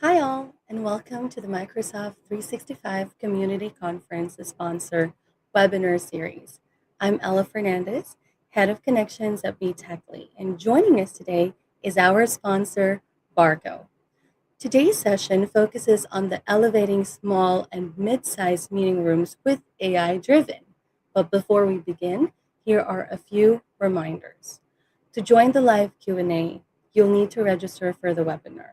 Hi, all, and welcome to the Microsoft 365 Community Conference sponsor webinar series. I'm Ella Fernandez, Head of Connections at Techly, and joining us today is our sponsor, Barco. Today's session focuses on the elevating small and mid-sized meeting rooms with AI driven. But before we begin, here are a few reminders. To join the live Q&A, you'll need to register for the webinar.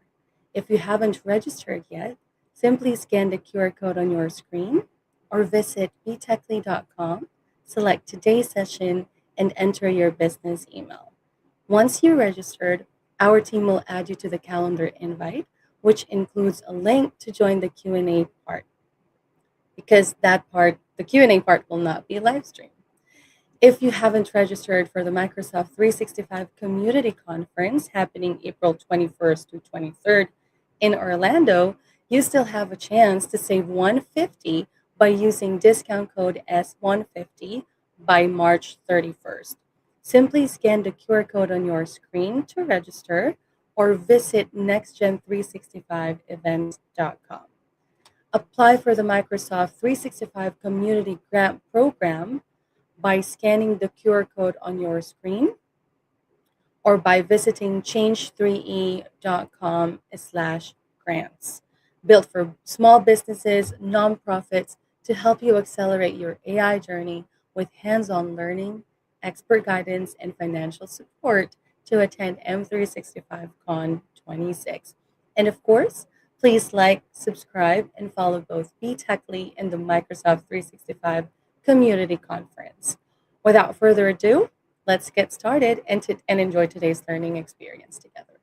If you haven't registered yet, simply scan the QR code on your screen or visit btechly.com, select today's session, and enter your business email. Once you're registered, our team will add you to the calendar invite, which includes a link to join the Q&A part, because the Q&A part will not be live streamed. If you haven't registered for the Microsoft 365 Community Conference happening April 21st to 23rd in Orlando, you still have a chance to save $150 by using discount code S150 by March 31st. Simply scan the QR code on your screen to register or visit nextgen365events.com. Apply for the Microsoft 365 Community Grant Program by scanning the QR code on your screen or by visiting change3e.com/grants, built for small businesses, nonprofits, to help you accelerate your AI journey with hands-on learning, expert guidance, and financial support to attend M365Con 26. And of course, please like, subscribe, and follow both Techly and the Microsoft 365 Community Conference. Without further ado, let's get started and enjoy today's learning experience together.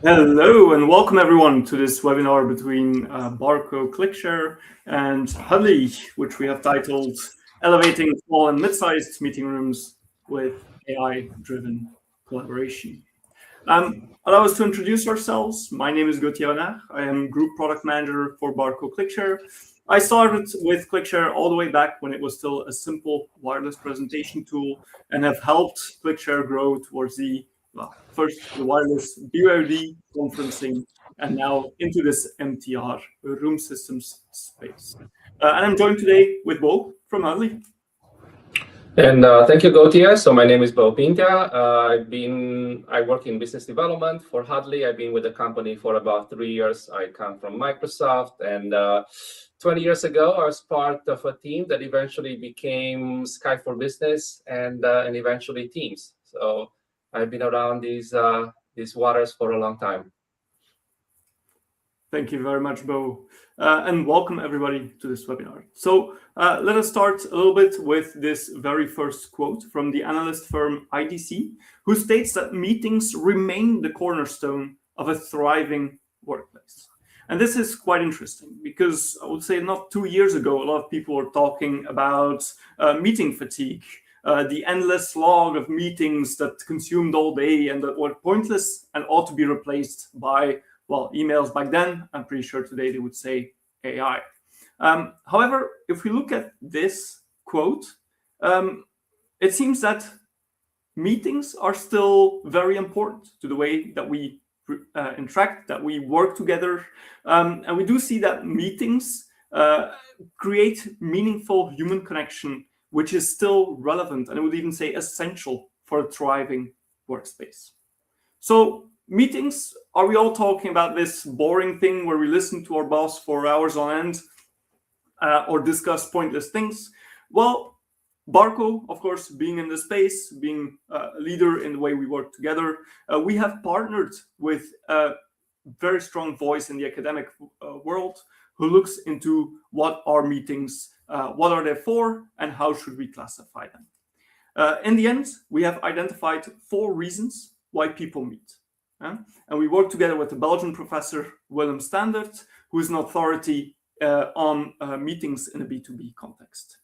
Hello and welcome everyone to this webinar between Barco, ClickShare and Huddly, which we have titled Elevating Small and Mid-Sized Meeting Rooms with AI-Driven Collaboration. Allow us to introduce ourselves. My name is Gauthier Renard. I am Group Product Manager for Barco ClickShare. I started with ClickShare all the way back when it was still a simple wireless presentation tool and have helped ClickShare grow towards first the wireless BYOD conferencing, and now into this MTR room systems space. And I'm joined today with Bo from Huddly. And thank you, Gauthier. So my name is Bo Pinta. I work in business development for Huddly. I've been with the company for about 3 years. I come from Microsoft, and 20 years ago, I was part of a team that eventually became Skype for Business and eventually Teams. So I've been around these waters for a long time. Thank you very much, Bo. And welcome everybody to this webinar. So let us start a little bit with this very first quote from the analyst firm IDC, who states that meetings remain the cornerstone of a thriving workplace. And this is quite interesting because I would say not 2 years ago, a lot of people were talking about meeting fatigue, the endless slog of meetings that consumed all day and that were pointless and ought to be replaced by, well, emails back then. I'm pretty sure today they would say AI. However, if we look at this quote, it seems that meetings are still very important to the way that we interact, that we work together. And we do see that meetings create meaningful human connection, which is still relevant, and I would even say essential for a thriving workspace. So meetings, are we all talking about this boring thing where we listen to our boss for hours on end or discuss pointless things? Well, Barco, of course, being in the space, being a leader in the way we work together, we have partnered with a very strong voice in the academic world who looks into what are meetings, what are they for, and how should we classify them. In the end, we have identified 4 reasons why people meet. And we work together with the Belgian professor, Willem Standard, who is an authority on meetings in a B2B context.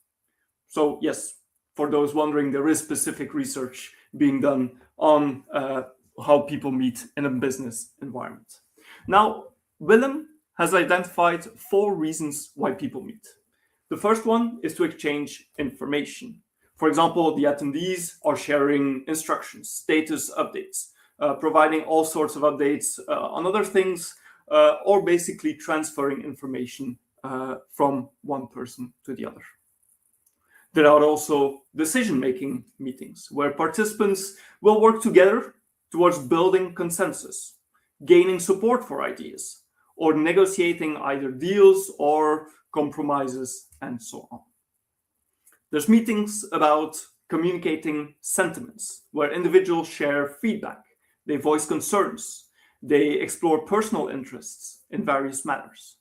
So yes, for those wondering, there is specific research being done on how people meet in a business environment. Now, Willem has identified 4 reasons why people meet. The first one is to exchange information. For example, the attendees are sharing instructions, status updates, providing all sorts of updates on other things, or basically transferring information from one person to the other. There are also decision-making meetings where participants will work together towards building consensus, gaining support for ideas, or negotiating either deals or compromises, and so on. There's meetings about communicating sentiments, where individuals share feedback, they voice concerns, they explore personal interests in various matters.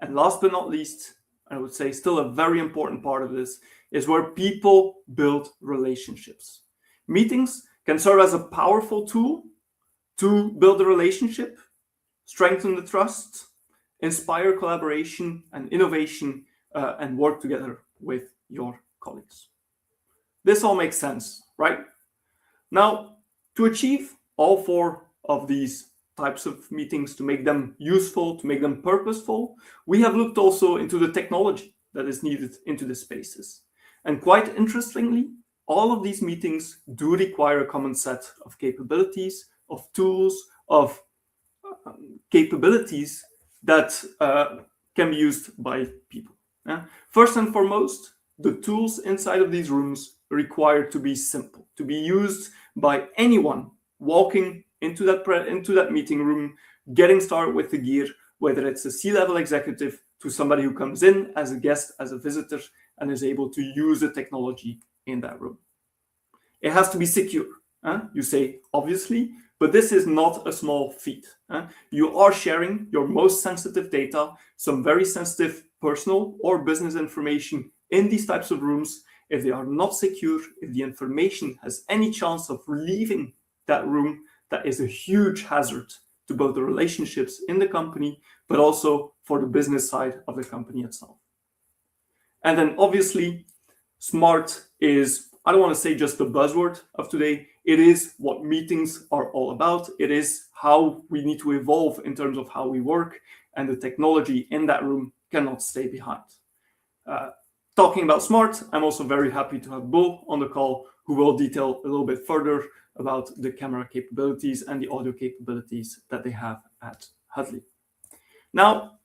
And last but not least, I would say still a very important part of this, is where people build relationships. Meetings can serve as a powerful tool to build a relationship, strengthen the trust, inspire collaboration and innovation, and work together with your colleagues. This all makes sense, right? Now, to achieve all 4 of these types of meetings, to make them useful, to make them purposeful, we have looked also into the technology that is needed into the spaces. And quite interestingly, all of these meetings do require a common set of capabilities, of tools, of capabilities that can be used by people. First and foremost, the tools inside of these rooms require to be simple, to be used by anyone walking into that meeting room, getting started with the gear, whether it's a C-level executive to somebody who comes in as a guest, as a visitor, and is able to use the technology in that room. It has to be secure. You say, obviously, but this is not a small feat. You are sharing your most sensitive data, some very sensitive personal or business information in these types of rooms. If they are not secure, if the information has any chance of leaving that room, that is a huge hazard to both the relationships in the company, but also for the business side of the company itself. And then obviously, smart is, I don't want to say just the buzzword of today. It is what meetings are all about. It is how we need to evolve in terms of how we work, and the technology in that room cannot stay behind. Talking about smart, I'm also very happy to have Bo on the call, who will detail a little bit further about the camera capabilities and the audio capabilities that they have at Huddly. Now,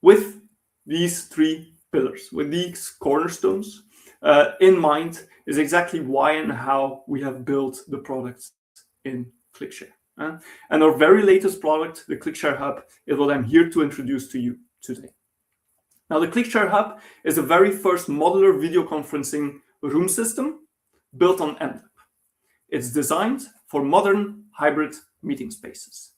with these 3 pillars, with these cornerstones in mind, is exactly why and how we have built the products in ClickShare. And our very latest product, the ClickShare Hub, is what I'm here to introduce to you today. Now, the ClickShare Hub is the very first modular video conferencing room system built on MDAP. It's designed for modern hybrid meeting spaces.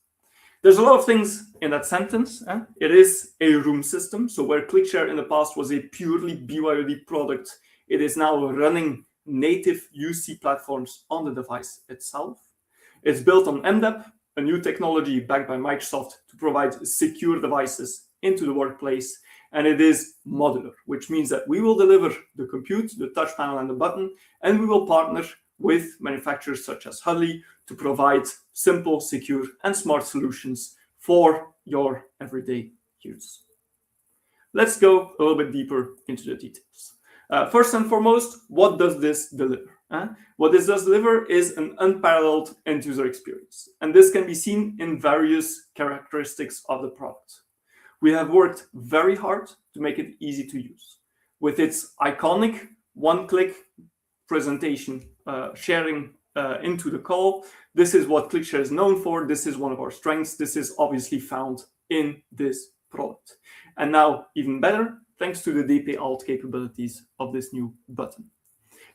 There's a lot of things in that sentence. It is a room system. So where ClickShare in the past was a purely BYOD product, it is now running native UC platforms on the device itself. It's built on MDAP, a new technology backed by Microsoft to provide secure devices into the workplace. And it is modular, which means that we will deliver the compute, the touch panel, and the button, and we will partner with manufacturers such as Huddly to provide simple, secure, and smart solutions for your everyday use. Let's go a little bit deeper into the details. First and foremost, what does this deliver? What this does deliver is an unparalleled end-user experience, and this can be seen in various characteristics of the product. We have worked very hard to make it easy to use. With its iconic one-click presentation sharing into the call, this is what ClickShare is known for. This is one of our strengths. This is obviously found in this product. And now, even better, thanks to the DP Alt capabilities of this new button.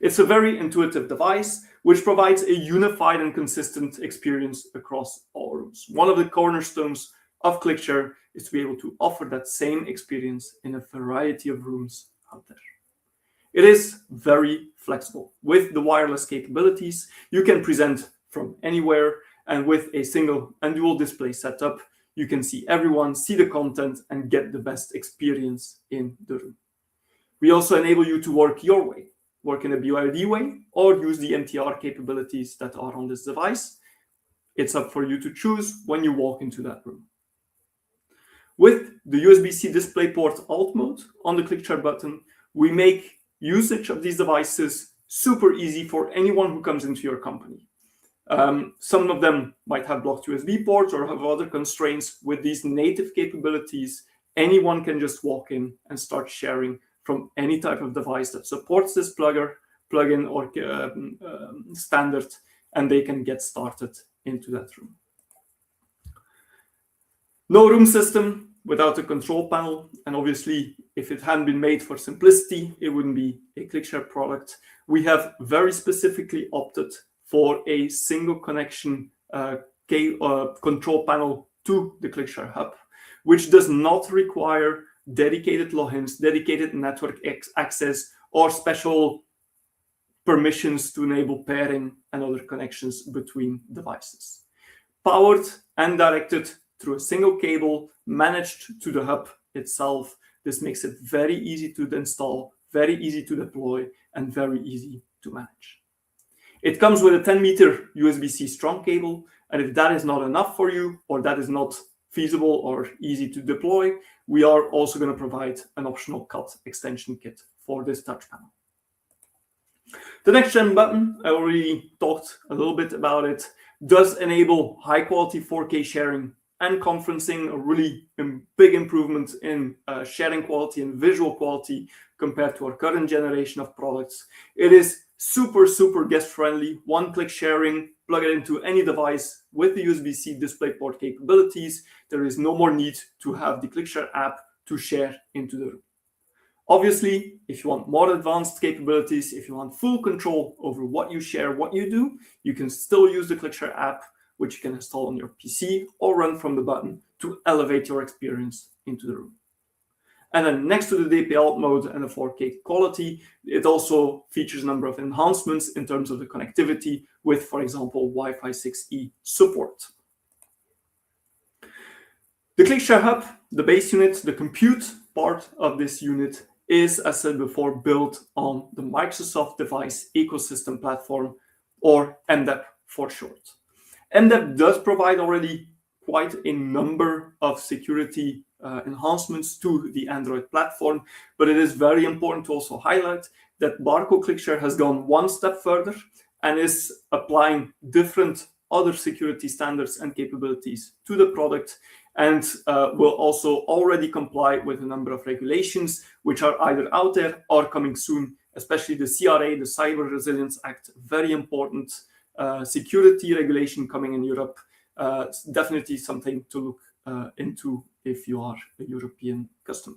It's a very intuitive device, which provides a unified and consistent experience across all rooms. One of the cornerstones of ClickShare is to be able to offer that same experience in a variety of rooms out there. It is very flexible. With the wireless capabilities, you can present from anywhere, and with a single and dual display setup, you can see everyone, see the content, and get the best experience in the room. We also enable you to work your way. work in a BYOD way or use the MTR capabilities that are on this device. It's up for you to choose when you walk into that room. With the USB-C DisplayPort Alt mode on the ClickShare button, we make usage of these devices super easy for anyone who comes into your company. Some of them might have blocked USB ports or have other constraints. With these native capabilities, anyone can just walk in and start sharing from any type of device that supports this plugin or standard, and they can get started into that room. No room system without a control panel, and obviously if it hadn't been made for simplicity, it wouldn't be a ClickShare product. We have very specifically opted for a single connection control panel to the ClickShare hub, which does not require dedicated logins, dedicated network access, or special permissions to enable pairing and other connections between devices. Powered and directed through a single cable managed to the hub itself. This makes it very easy to install, very easy to deploy, and very easy to manage. It comes with a 10-meter USB-C strong cable, and if that is not enough for you, or that is not feasible or easy to deploy, we are also going to provide an optional cut extension kit for this touch panel. The next-gen button, I already talked a little bit about it, does enable high-quality 4K sharing and conferencing, a really big improvement in sharing quality and visual quality compared to our current generation of products. It is super, super guest-friendly, one-click sharing, plug it into any device with the USB-C DisplayPort capabilities. There is no more need to have the ClickShare app to share into the room. Obviously, if you want more advanced capabilities, if you want full control over what you share, what you do, you can still use the ClickShare app, which you can install on your PC or run from the button to elevate your experience into the room. And then next to the DPI mode and the 4K quality, it also features a number of enhancements in terms of the connectivity with, for example, Wi-Fi 6E support. The ClickShare Hub, the base unit, the compute part of this unit is, as said before, built on the Microsoft Device Ecosystem Platform, or MDEP for short. MDEP does provide already quite a number of security enhancements to the Android platform, but it is very important to also highlight that Barco ClickShare has gone one step further and is applying different other security standards and capabilities to the product, and will also already comply with a number of regulations which are either out there or coming soon, especially the CRA, the Cyber Resilience Act, very important security regulation coming in Europe. It's definitely something to look into if you are a European customer.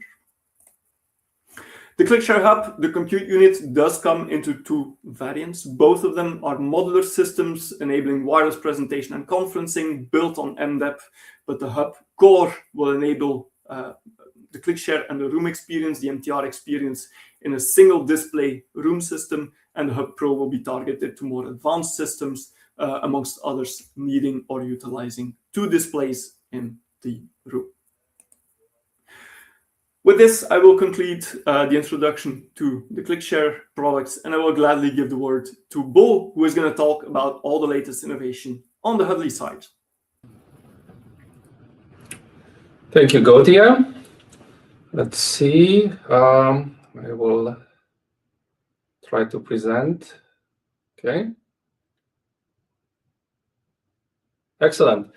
The ClickShare Hub, the compute unit, does come into two variants. Both of them are modular systems enabling wireless presentation and conferencing built on MDEP, but the Hub core will enable the ClickShare and the room experience, the MTR experience, in a single display room system, and the Hub Pro will be targeted to more advanced systems, amongst others needing or utilizing two displays in the room. With this, I will conclude the introduction to the ClickShare products, and I will gladly give the word to Bo, who is going to talk about all the latest innovation on the Huddly side. Thank you, Gautier. Let's see. I will try to present. Okay. Excellent.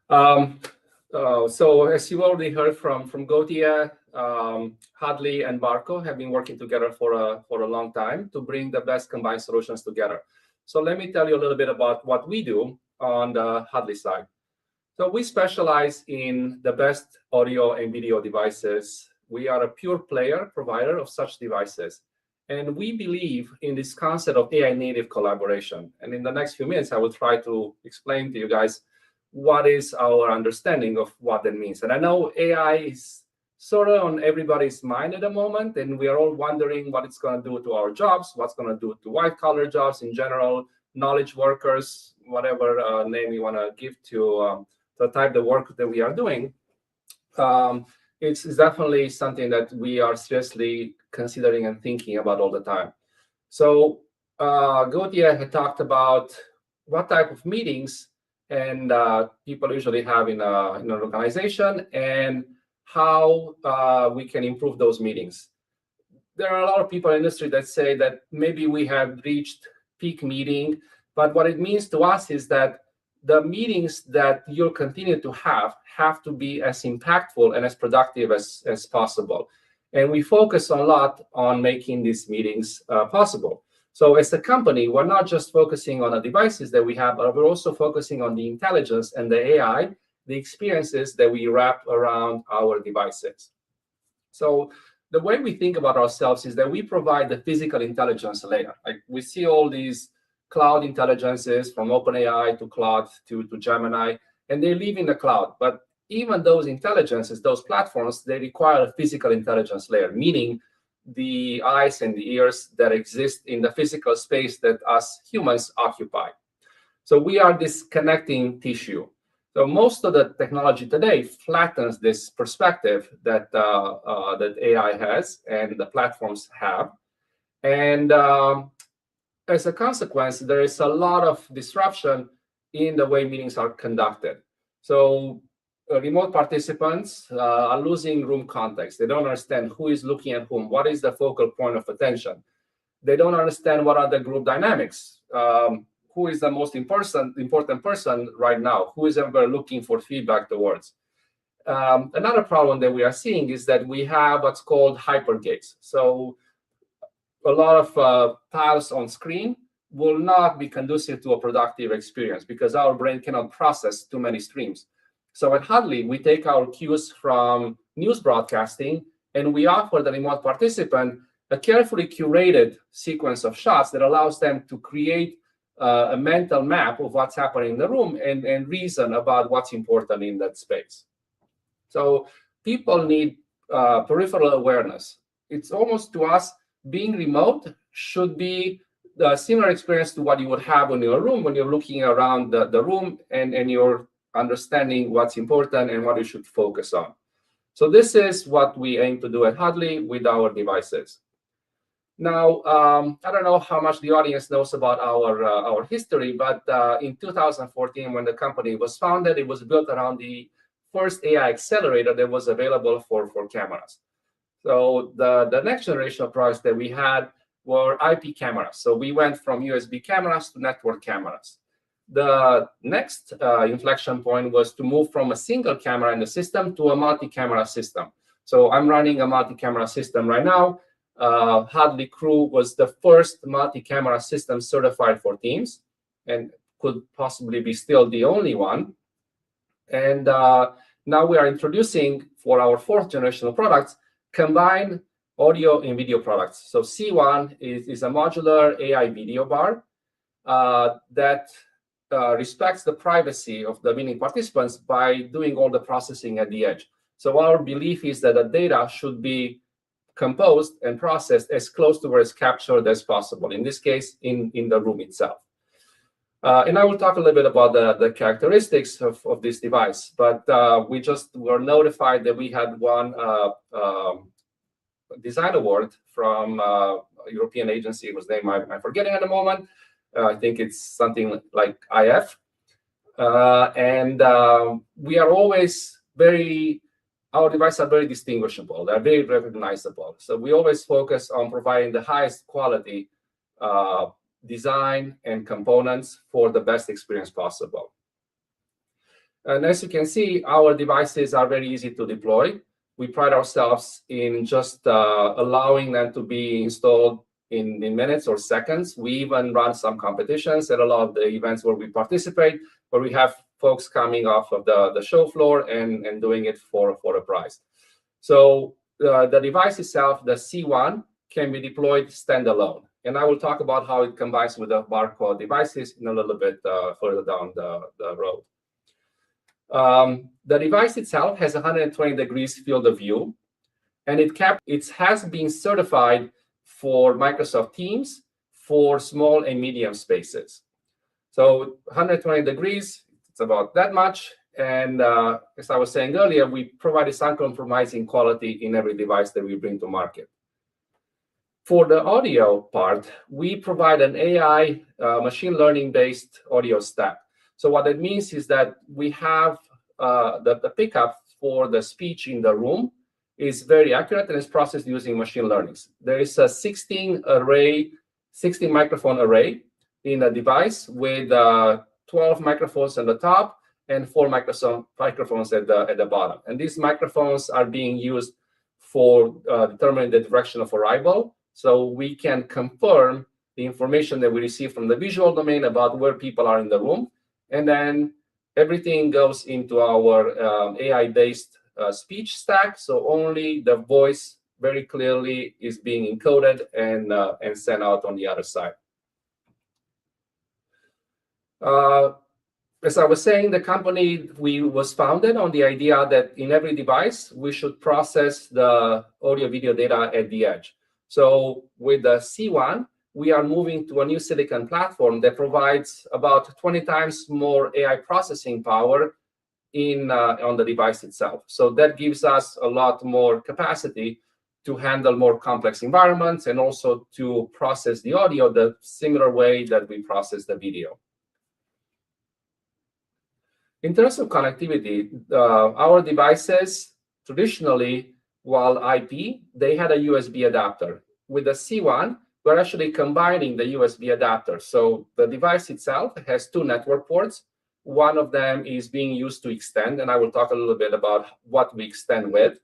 So as you already heard from Gautier, Huddly and Barco have been working together for a long time to bring the best combined solutions together. So let me tell you a little bit about what we do on the Huddly side. So we specialize in the best audio and video devices. We are a pure player provider of such devices. And we believe in this concept of AI native collaboration. And in the next few minutes, I will try to explain to you guys what is our understanding of what that means. And I know AI is sort of on everybody's mind at the moment, and we are all wondering what it's going to do to our jobs, what's going to do to white-collar jobs in general, knowledge workers, whatever name you want to give to the type of work that we are doing. It's definitely something that we are seriously considering and thinking about all the time. So Gautier had talked about what type of meetings and people usually have in an organization, and how we can improve those meetings. There are a lot of people in the industry that say that maybe we have reached peak meeting, but what it means to us is that the meetings that you'll continue to have to be as impactful and as productive as possible. And we focus a lot on making these meetings possible. So as a company, we're not just focusing on the devices that we have, but we're also focusing on the intelligence and the AI, the experiences that we wrap around our devices. So the way we think about ourselves is that we provide the physical intelligence layer. Like, we see all these cloud intelligences from OpenAI to Claude to Gemini, and they live in the cloud. But even those intelligences, those platforms, they require a physical intelligence layer, meaning the eyes and the ears that exist in the physical space that us humans occupy. So we are this connecting tissue. So most of the technology today flattens this perspective that that AI has and the platforms have. And as a consequence, there is a lot of disruption in the way meetings are conducted. So remote participants are losing room context. They don't understand who is looking at whom, what is the focal point of attention. They don't understand what are the group dynamics. Who is the most important person right now? Who is ever looking for feedback towards? Another problem that we are seeing is that we have what's called hypergaze. So a lot of tiles on screen will not be conducive to a productive experience because our brain cannot process too many streams. So at Huddly, we take our cues from news broadcasting, and we offer the remote participant a carefully curated sequence of shots that allows them to create a mental map of what's happening in the room and reason about what's important in that space. So people need peripheral awareness. It's almost, to us, being remote should be the similar experience to what you would have in your room when you're looking around the room and you're understanding what's important and what you should focus on. So this is what we aim to do at Huddly with our devices. Now, I don't know how much the audience knows about our history, but in 2014, when the company was founded, it was built around the first AI accelerator that was available for cameras. So the next generation of products that we had were IP cameras. So we went from USB cameras to network cameras. The next inflection point was to move from a single camera in the system to a multi-camera system. So I'm running a multi-camera system right now. Huddly Crew was the first multi-camera system certified for Teams, and could possibly be still the only one. And now we are introducing, for our fourth generation of products, combined audio and video products. So C1 is a modular AI video bar that respects the privacy of the meeting participants by doing all the processing at the edge. So our belief is that the data should be composed and processed as close to where it's captured as possible, in this case, in the room itself. And I will talk a little bit about the characteristics of this device, but we just were notified that we had won design award from a European agency whose name I'm forgetting at the moment. I think it's something like IF. And we are always our devices are very distinguishable. They're very recognizable. So we always focus on providing the highest quality design and components for the best experience possible. And as you can see, our devices are very easy to deploy. We pride ourselves in just allowing them to be installed in minutes or seconds. We even run some competitions at a lot of the events where we participate, where we have folks coming off of the show floor and doing it for a prize. So the device itself, the C1, can be deployed standalone. And I will talk about how it combines with the Barco devices in a little bit further down the road. The device itself has 120 degrees field of view, and it has been certified for Microsoft Teams for small and medium spaces. So 120 degrees, it's about that much. And as I was saying earlier, we provide this uncompromising quality in every device that we bring to market. For the audio part, we provide an AI machine learning-based audio stack. So what it means is that we have the pickup for the speech in the room is very accurate and is processed using machine learning. There is a 16 microphone array in a device with 12 microphones on the top and 4 microphones at the bottom. And these microphones are being used for determining the direction of arrival. So we can confirm the information that we receive from the visual domain about where people are in the room. And then everything goes into our AI-based speech stack. So only the voice very clearly is being encoded and sent out on the other side. As I was saying, the company was founded on the idea that in every device, we should process the audio-video data at the edge. So with the C1, we are moving to a new silicon platform that provides about 20 times more AI processing power on the device itself. So that gives us a lot more capacity to handle more complex environments and also to process the audio the similar way that we process the video. In terms of connectivity, our devices traditionally, while IP, they had a USB adapter. With the C1, we're actually combining the USB adapter. So the device itself has 2 network ports. One of them is being used to extend, and I will talk a little bit about what we extend with.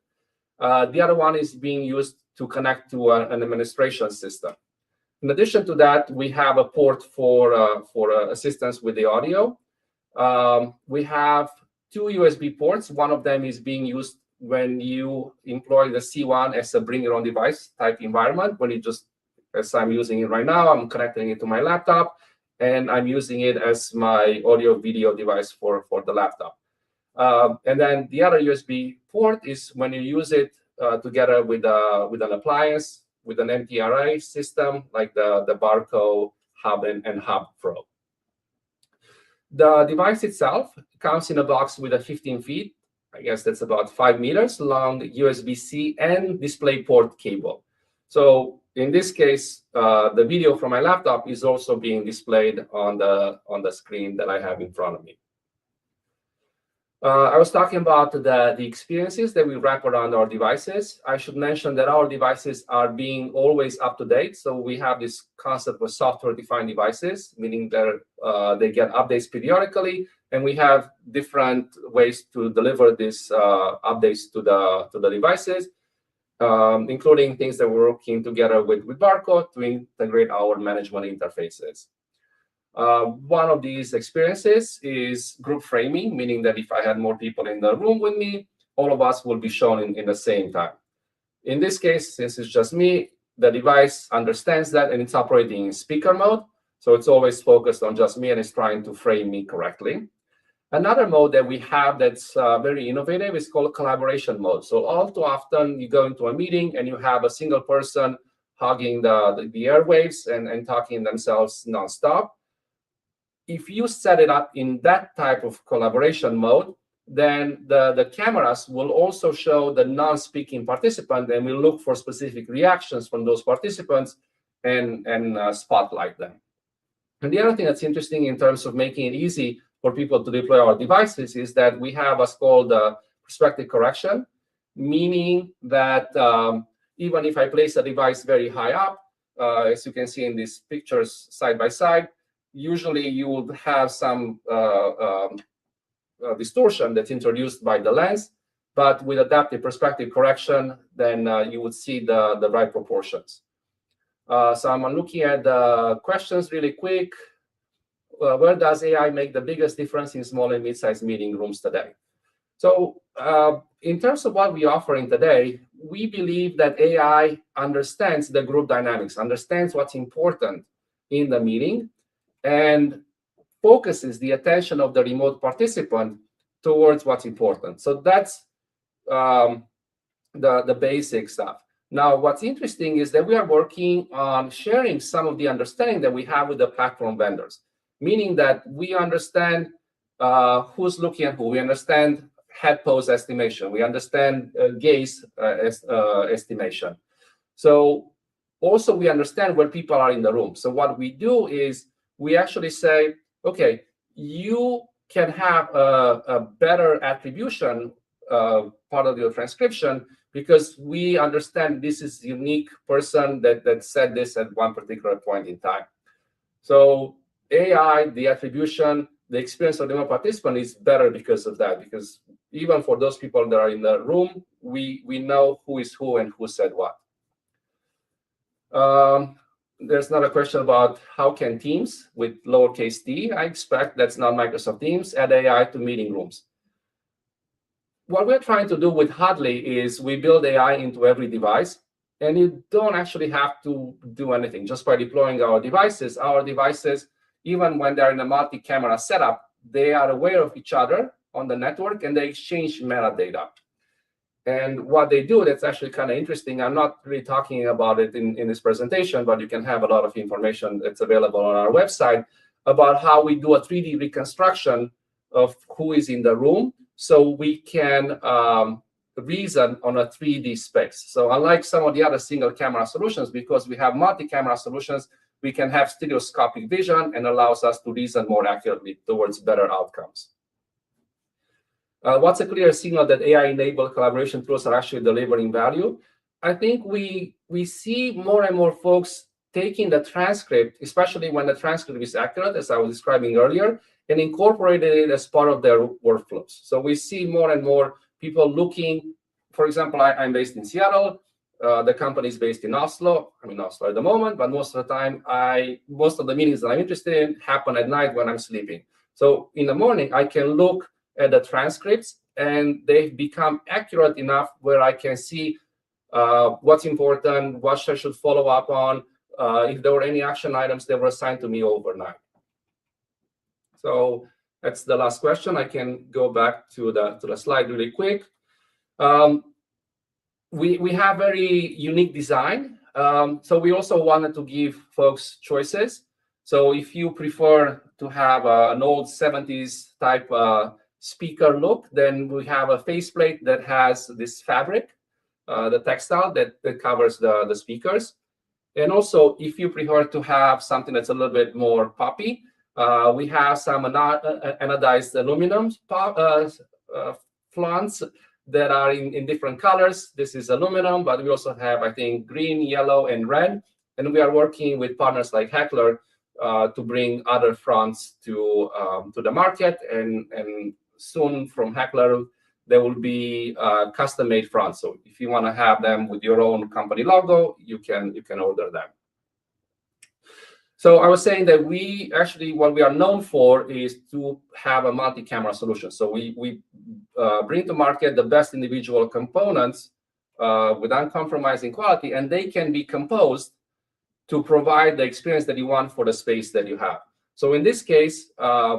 The other one is being used to connect to an administration system. In addition to that, we have a port for assistance with the audio. We have 2 USB ports. One of them is being used when you employ the C1 as a bring your own device type environment, when you just, as I'm using it right now, I'm connecting it to my laptop, and I'm using it as my audio video device for the laptop. And then the other USB port is when you use it together with an appliance, with an MTRA system like the Barco Hub and Hub Pro. The device itself comes in a box with a 15 feet, I guess that's about 5 meters long USB-C and DisplayPort cable. So in this case, the video from my laptop is also being displayed on the screen that I have in front of me. I was talking about the experiences that we wrap around our devices. I should mention that our devices are being always up to date. So we have this concept of software-defined devices, meaning that they get updates periodically, and we have different ways to deliver these updates to the devices, including things that we're working together with Barco to integrate our management interfaces. One of these experiences is group framing, meaning that if I had more people in the room with me, all of us will be shown in the same time. In this case, since it's just me, the device understands that and it's operating in speaker mode. So it's always focused on just me and it's trying to frame me correctly. Another mode that we have that's very innovative is called collaboration mode. So all too often you go into a meeting and you have a single person hogging the airwaves and talking themselves nonstop. If you set it up in that type of collaboration mode, then the cameras will also show the non-speaking participant, and will look for specific reactions from those participants and spotlight them. And the other thing that's interesting in terms of making it easy for people to deploy our devices is that we have what's called perspective correction, meaning that even if I place a device very high up, as you can see in these pictures side by side, usually you will have some distortion that's introduced by the lens, but with adaptive perspective correction, then you would see the right proportions. So I'm looking at the questions really quick. Where does AI make the biggest difference in small and mid-sized meeting rooms today? So in terms of what we're offering today, we believe that AI understands the group dynamics, understands what's important in the meeting, and focuses the attention of the remote participant towards what's important. So that's the basic stuff. Now, what's interesting is that we are working on sharing some of the understanding that we have with the platform vendors, meaning that we understand who's looking at who. We understand head pose estimation. We understand gaze estimation. So also we understand where people are in the room. So what we do is we actually say, okay, you can have a better attribution part of your transcription because we understand this is unique person that said this at one particular point in time. So AI, the attribution, the experience of the participant is better because of that, because even for those people that are in the room, we know who is who and who said what. There's another question about how can Teams with lowercase t, I expect that's not Microsoft Teams, add AI to meeting rooms. What we're trying to do with Huddly is we build AI into every device, and you don't actually have to do anything. Just by deploying our devices, even when they're in a multi-camera setup, they are aware of each other on the network, and they exchange metadata. And what they do, that's actually kind of interesting. I'm not really talking about it in this presentation, but you can have a lot of information that's available on our website about how we do a 3D reconstruction of who is in the room, so we can reason on a 3D space. So unlike some of the other single camera solutions, because we have multi-camera solutions, we can have stereoscopic vision and allows us to reason more accurately towards better outcomes. What's a clear signal that AI-enabled collaboration tools are actually delivering value? I think we see more and more folks taking the transcript, especially when the transcript is accurate, as I was describing earlier, and incorporating it as part of their workflows. So we see more and more people looking, for example, I'm based in Seattle. The company is based in Oslo. I'm in Oslo at the moment, but most of the time, most of the meetings that I'm interested in happen at night when I'm sleeping. So in the morning, I can look at the transcripts, and they've become accurate enough where I can see what's important, what I should follow up on, if there were any action items that were assigned to me overnight. So that's the last question. I can go back to the slide really quick. We have very unique design. So we also wanted to give folks choices. So if you prefer to have an old 70s type speaker look, then we have a faceplate that has this fabric, the textile that covers the speakers. And also, if you prefer to have something that's a little bit more poppy, we have some anodized aluminum flaunts that are in different colors. This is aluminum, but we also have, I think, green, yellow, and red. And we are working with partners like Heckler to bring other fronts to the market. And soon from Heckler, there will be custom-made fronts. So if you want to have them with your own company logo, you can order them. So I was saying that we actually, what we are known for is to have a multi-camera solution. So we bring to market the best individual components with uncompromising quality, and they can be composed to provide the experience that you want for the space that you have. So in this case,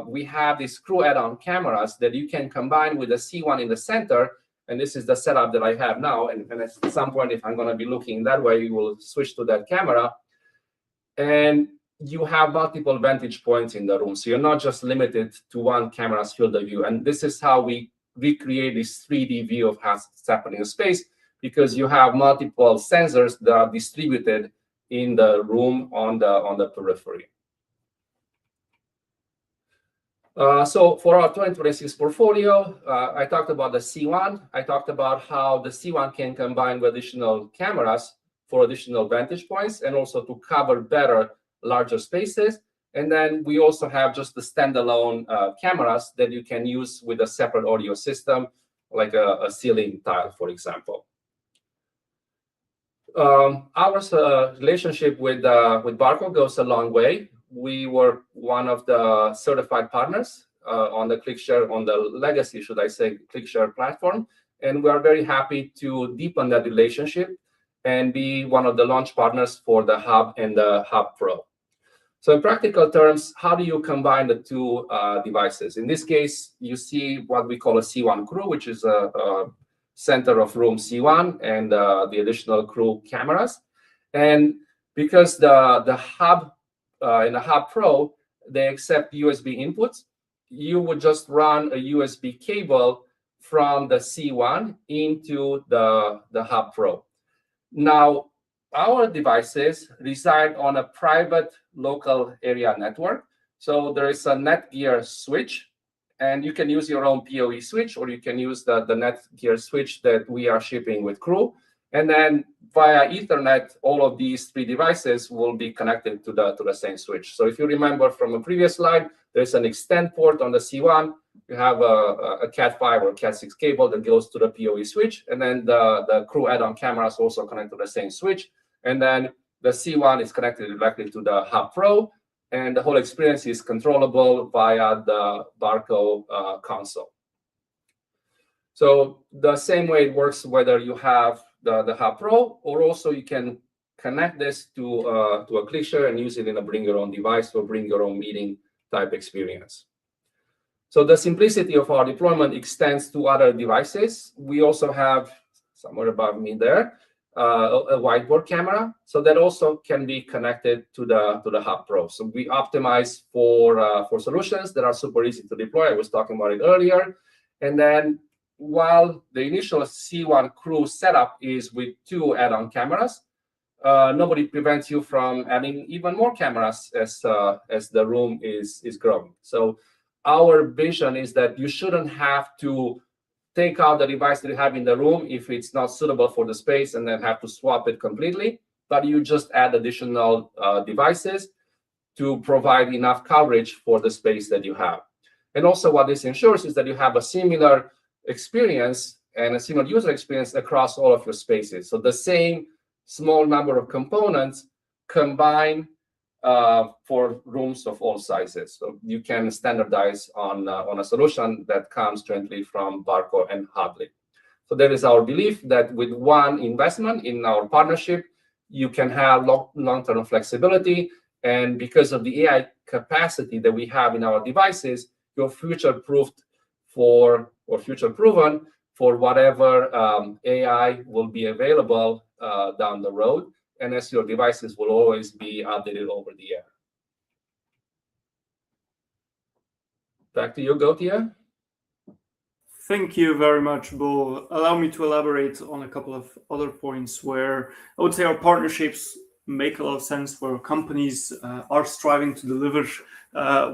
we have these crew add-on cameras that you can combine with a C1 in the center. And this is the setup that I have now. And at some point, if I'm going to be looking that way, we will switch to that camera. And you have multiple vantage points in the room. So you're not just limited to one camera's field of view. And this is how we recreate this 3D view of what's happening in space, because you have multiple sensors that are distributed in the room on the periphery. So for our 2026 portfolio, I talked about the C1. I talked about how the C1 can combine with additional cameras for additional vantage points and also to cover better larger spaces. And then we also have just the standalone cameras that you can use with a separate audio system, like a ceiling tile, for example. Our relationship with Barco goes a long way. We were one of the certified partners on the ClickShare, on the legacy, should I say, ClickShare platform. And we are very happy to deepen that relationship and be one of the launch partners for the Hub and the Hub Pro. So in practical terms, how do you combine the two devices? In this case, you see what we call a C1 crew, which is a center of room C1 and the additional crew cameras. And because the Hub in the Hub Pro, they accept USB inputs, you would just run a USB cable from the C1 into the Hub Pro. Now, our devices reside on a private local area network. So there is a Netgear switch, and you can use your own PoE switch, or you can use the Netgear switch that we are shipping with Crew. And then via Ethernet, all of these three devices will be connected to the same switch. So if you remember from a previous slide, there's an extend port on the C1. You have a Cat5 or Cat6 cable that goes to the PoE switch, and then the Crew add-on cameras also connect to the same switch. And then the C1 is connected directly to the Hub Pro, and the whole experience is controllable via the Barco console. So the same way it works whether you have the Hub Pro, or also you can connect this to a ClickShare and use it in a bring your own device or bring your own meeting type experience. So the simplicity of our deployment extends to other devices. We also have, somewhere above me there, a whiteboard camera, so that also can be connected to the Hub Pro. So we optimize for solutions that are super easy to deploy. I was talking about it earlier. And then while the initial C1 Crew setup is with 2 add-on cameras, nobody prevents you from adding even more cameras as the room is growing. So our vision is that you shouldn't have to take out the device that you have in the room if it's not suitable for the space and then have to swap it completely, but you just add additional devices to provide enough coverage for the space that you have. And also what this ensures is that you have a similar experience and a similar user experience across all of your spaces. So the same small number of components combine for rooms of all sizes. So you can standardize on a solution that comes jointly from Barco and Huddly. So that is our belief that with one investment in our partnership, you can have long-term flexibility. And because of the AI capacity that we have in our devices, you're future-proofed future-proven for whatever AI will be available down the road. And as your devices will always be updated over the air. Back to you, Gautier. Thank you very much, Bo. Allow me to elaborate on a couple of other points where I would say our partnerships make a lot of sense, where companies are striving to deliver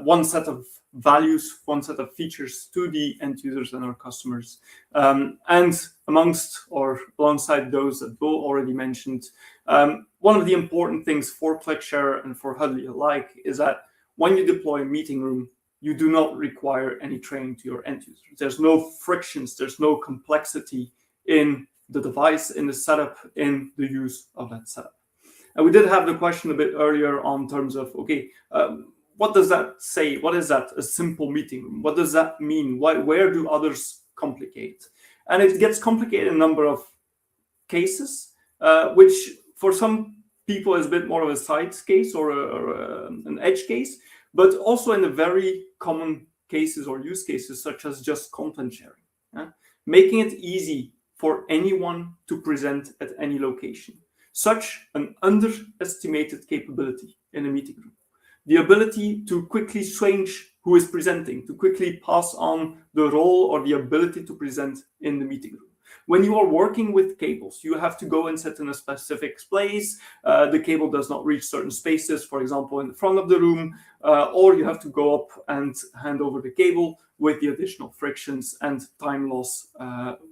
one set of values, one set of features to the end users and our customers. And amongst or alongside those that Bo already mentioned, one of the important things for ClickShare and for Huddly alike is that when you deploy a meeting room, you do not require any training to your end users. There's no frictions, there's no complexity in the device, in the setup, in the use of that setup. And we did have the question a bit earlier on terms of, okay, what does that say? What is that, a simple meeting room? What does that mean? Where do others complicate? And it gets complicated in a number of cases, which for some people is a bit more of a side case or an edge case, but also in the very common cases or use cases, such as just content sharing, making it easy for anyone to present at any location. Such an underestimated capability in a meeting room. The ability to quickly change who is presenting, to quickly pass on the role or the ability to present in the meeting room. When you are working with cables, you have to go and sit in a specific place. The cable does not reach certain spaces, for example, in the front of the room, or you have to go up and hand over the cable with the additional frictions and time loss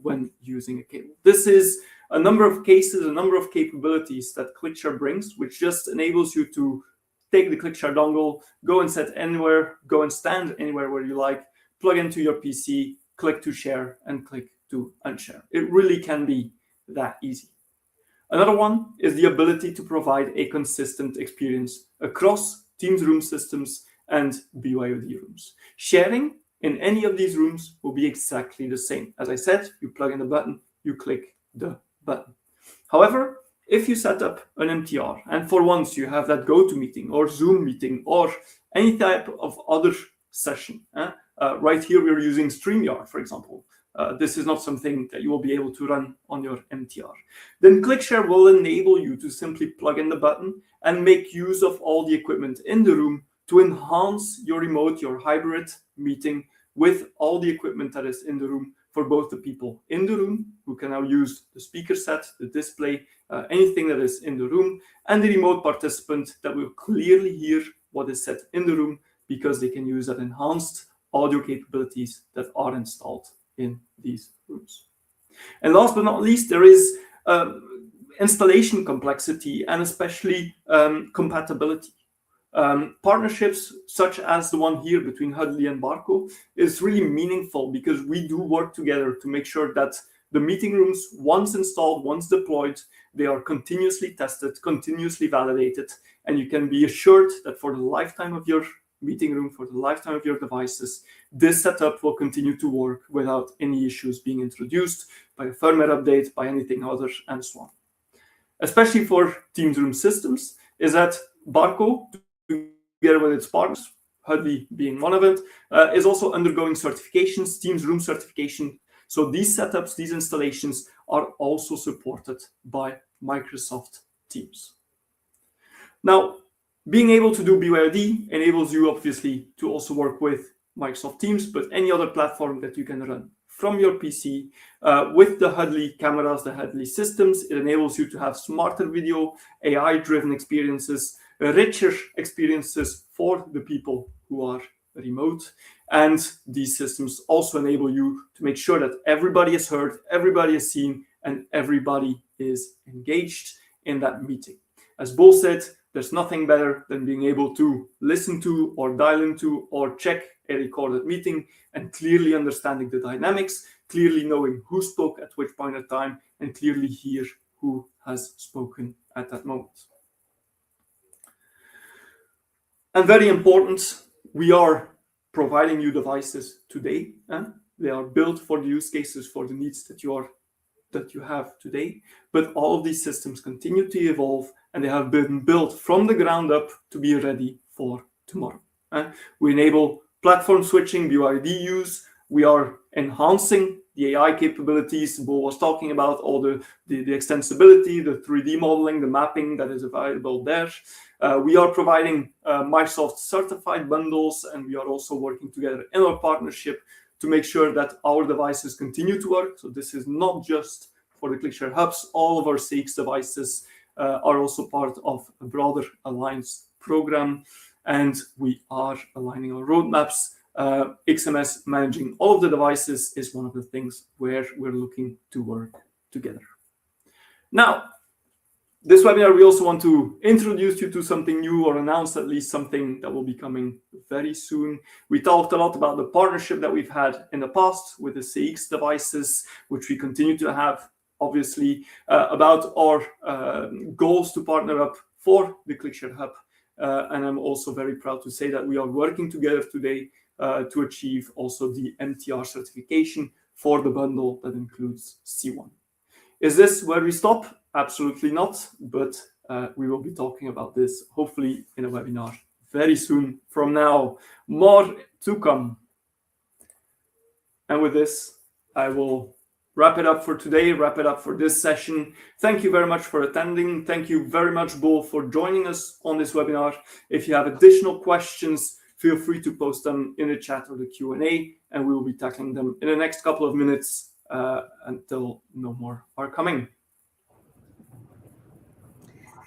when using a cable. This is a number of cases, a number of capabilities that ClickShare brings, which just enables you to take the ClickShare dongle, go and set anywhere, go and stand anywhere where you like, plug into your PC, click to share, and click to unshare. It really can be that easy. Another one is the ability to provide a consistent experience across Teams room systems and BYOD rooms. Sharing in any of these rooms will be exactly the same. As I said, you plug in the button, you click the button. However, if you set up an MTR and for once you have that GoToMeeting or Zoom meeting or any type of other session, right here we're using StreamYard, for example. This is not something that you will be able to run on your MTR. Then ClickShare will enable you to simply plug in the button and make use of all the equipment in the room to enhance your remote, your hybrid meeting with all the equipment that is in the room for both the people in the room, who can now use the speaker set, the display, anything that is in the room, and the remote participant that will clearly hear what is said in the room, because they can use that enhanced audio capabilities that are installed in these rooms. And last but not least, there is installation complexity and especially compatibility. Partnerships such as the one here between Huddly and Barco is really meaningful, because we do work together to make sure that the meeting rooms, once installed, once deployed, they are continuously tested, continuously validated, and you can be assured that for the lifetime of your meeting room, for the lifetime of your devices, this setup will continue to work without any issues being introduced by a firmware update, by anything other, and so on. Especially for Teams room systems, is that Barco, together with its partners, Huddly being one of it, is also undergoing certifications, Teams room certification. So these setups, these installations are also supported by Microsoft Teams. Now, being able to do BYOD enables you obviously to also work with Microsoft Teams, but any other platform that you can run from your PC. With the Huddly cameras, the Huddly systems, it enables you to have smarter video, AI-driven experiences, richer experiences for the people who are remote. And these systems also enable you to make sure that everybody is heard, everybody is seen, and everybody is engaged in that meeting. As Bo said, there's nothing better than being able to listen to or dial into or check a recorded meeting and clearly understanding the dynamics, clearly knowing who spoke at which point in time, and clearly hear who has spoken at that moment. And very important, we are providing you devices today. They are built for the use cases, for the needs that you have today. But all of these systems continue to evolve, and they have been built from the ground up to be ready for tomorrow. We enable platform switching, BYD use. We are enhancing the AI capabilities. Bo was talking about all the extensibility, the 3D modeling, the mapping that is available there. We are providing Microsoft certified bundles, and we are also working together in our partnership to make sure that our devices continue to work. So this is not just for the ClickShare hubs. All of our CX devices are also part of a broader alliance program, and we are aligning our roadmaps. XMS managing all of the devices is one of the things where we're looking to work together. Now, this webinar, we also want to introduce you to something new, or announce at least something that will be coming very soon. We talked a lot about the partnership that we've had in the past with the CX devices, which we continue to have, obviously, about our goals to partner up for the ClickShare Hub. And I'm also very proud to say that we are working together today to achieve also the MTR certification for the bundle that includes C1. Is this where we stop? Absolutely not, but we will be talking about this hopefully in a webinar very soon from now. More to come. And with this, I will wrap it up for today, wrap it up for this session. Thank you very much for attending. Thank you very much, Bo, for joining us on this webinar. If you have additional questions, feel free to post them in the chat or the Q&A, and we will be tackling them in the next couple of minutes until no more are coming.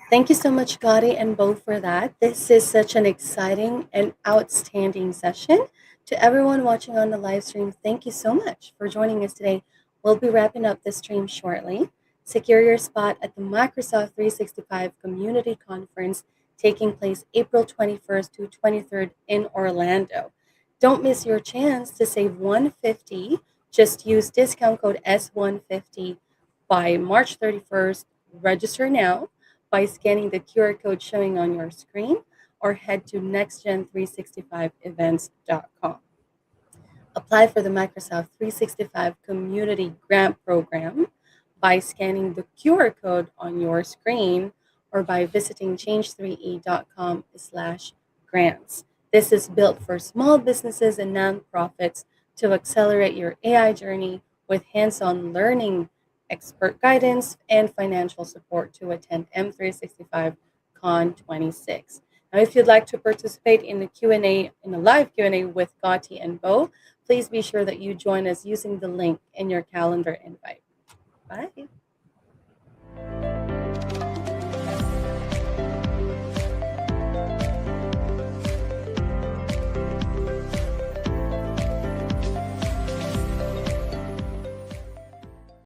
Thank you so much, Gotti and Bo, for that. This is such an exciting and outstanding session. To everyone watching on the live stream, thank you so much for joining us today. We'll be wrapping up the stream shortly. Secure your spot at the Microsoft 365 Community Conference taking place April 21st to 23rd in Orlando. Don't miss your chance to save $150. Just use discount code S150 by March 31st. Register now by scanning the QR code showing on your screen, or head to nextgen365events.com. Apply for the Microsoft 365 Community Grant Program by scanning the QR code on your screen, or by visiting change3e.com/grants. This is built for small businesses and nonprofits to accelerate your AI journey with hands-on learning, expert guidance, and financial support to attend M365 Con 26. Now, if you'd like to participate in the Q&A, in the live Q&A with Gotti and Bo, please be sure that you join us using the link in your calendar invite. Bye.